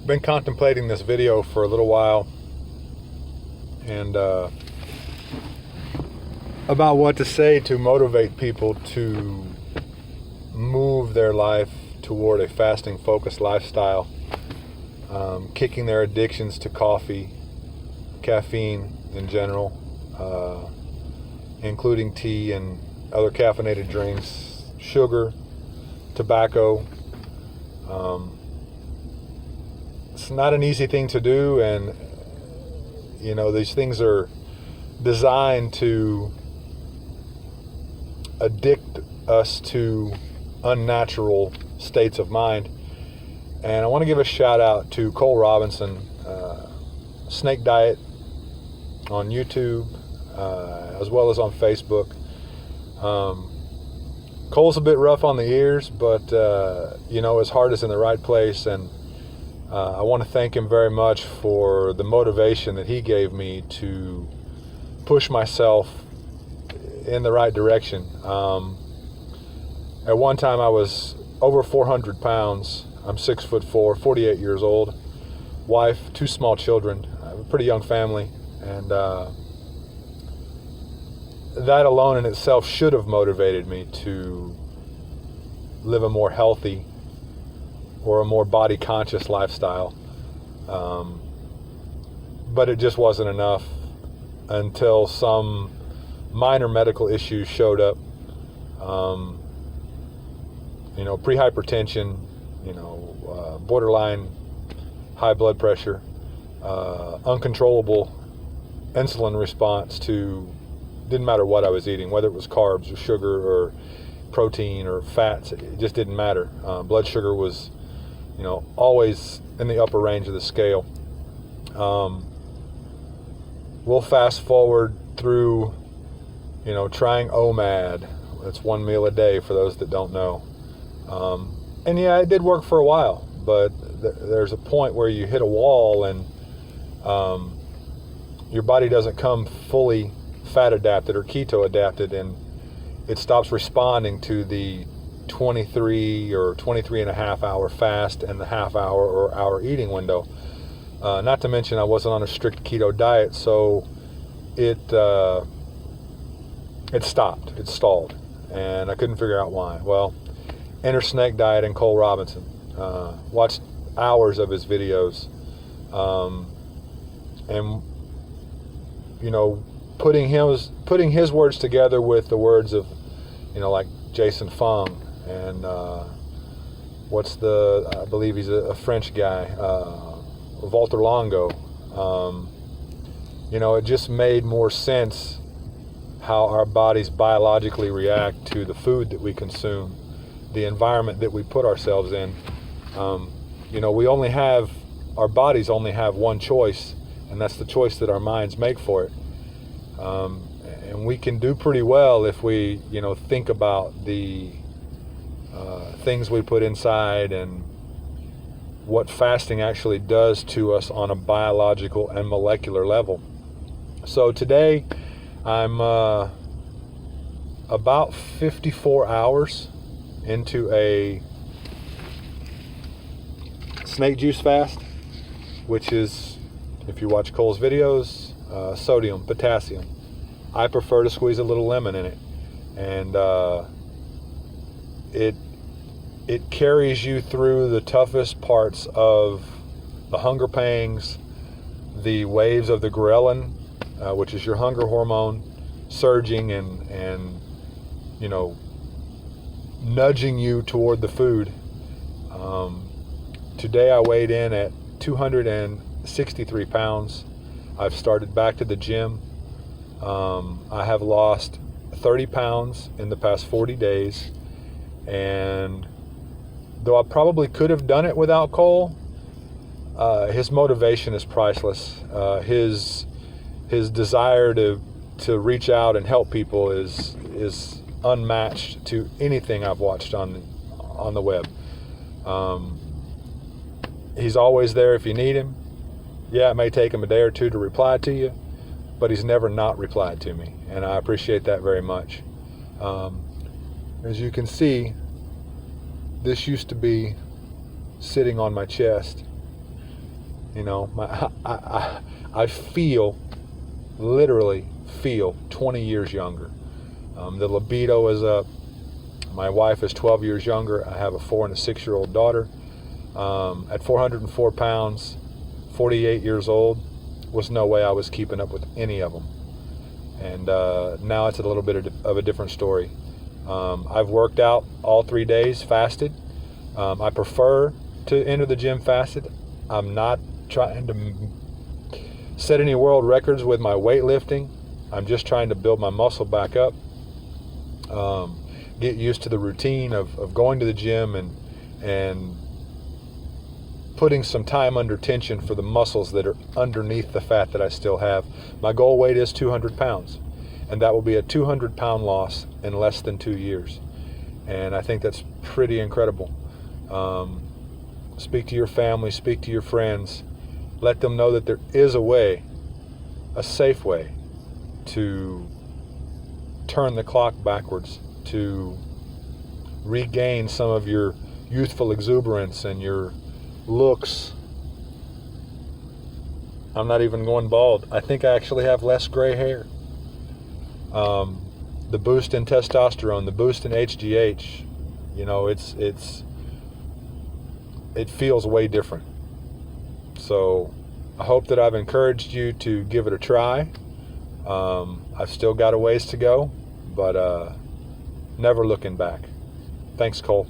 been contemplating this video for a little while, and about what to say to motivate people to move their life toward a fasting focused lifestyle, kicking their addictions to coffee, caffeine in general, including tea and other caffeinated drinks, sugar, tobacco. It's not an easy thing to do, and these things are designed to addict us to unnatural states of mind. And I want to give a shout out to Cole Robinson, Snake Diet on YouTube, as well as on Facebook. Cole's a bit rough on the ears, but his heart is in the right place, and I want to thank him very much for the motivation that he gave me to push myself in the right direction. At one time I was over 400 pounds. I'm 6'4", 48 years old, wife, 2 small children, I have a pretty young family, and that alone in itself should have motivated me to live a more healthy or a more body conscious lifestyle. But it just wasn't enough until some minor medical issues showed up. Pre-hypertension, borderline high blood pressure, uncontrollable insulin response to, didn't matter what I was eating, whether it was carbs or sugar or protein or fats, it just didn't matter. Blood sugar was, always in the upper range of the scale. We'll fast forward through, trying OMAD. That's 1 meal a day for those that don't know. And yeah, it did work for a while, but there's a point where you hit a wall and your body doesn't come fully fat adapted or keto adapted, and it stops responding to the 23 or 23 and a half hour fast and the half hour or hour eating window. Not to mention I wasn't on a strict keto diet, so it stopped, it stalled, and I couldn't figure out why. Well, enter Snake Diet and Cole Robinson. Watched hours of his videos, and putting his words together with the words of like Jason Fung and I believe he's a French guy, Walter Longo. It just made more sense how our bodies biologically react to the food that we consume, the environment that we put ourselves in. Our bodies only have one choice, and that's the choice that our minds make for it. And we can do pretty well if we, think about the things we put inside and what fasting actually does to us on a biological and molecular level. So today, I'm about 54 hours into a snake juice fast, which is, if you watch Cole's videos, sodium, potassium. I prefer to squeeze a little lemon in it, and it carries you through the toughest parts of the hunger pangs, the waves of the ghrelin, which is your hunger hormone, surging and nudging you toward the food. Today I weighed in at 263 pounds. I've started back to the gym. I have lost 30 pounds in the past 40 days. And though I probably could have done it without Cole, his motivation is priceless. His desire to reach out and help people is unmatched to anything I've watched on the web. He's always there if you need him. Yeah, it may take him a day or two to reply to you, but he's never not replied to me, and I appreciate that very much. As you can see, this used to be sitting on my chest, You know, I feel, literally feel 20 years younger. The libido is up. My wife is 12 years younger. I have a 4 and a 6-year-old daughter. At 404 pounds, 48 years old, was no way I was keeping up with any of them. And now it's a little bit of a different story. I've worked out all 3 days, fasted. I prefer to enter the gym fasted. I'm not trying to set any world records with my weightlifting. I'm just trying to build my muscle back up. Get used to the routine of going to the gym and putting some time under tension for the muscles that are underneath the fat that I still have. My goal weight is 200 pounds, and that will be a 200-pound loss in less than 2 years. And I think that's pretty incredible. Speak to your family, speak to your friends. Let them know that there is a way, a safe way, to turn the clock backwards, to regain some of your youthful exuberance and your looks. I'm not even going bald. I think I actually have less gray hair. The boost in testosterone, the boost in HGH, you know, it feels way different. So I hope that I've encouraged you to give it a try. I've still got a ways to go, but never looking back. Thanks, Cole.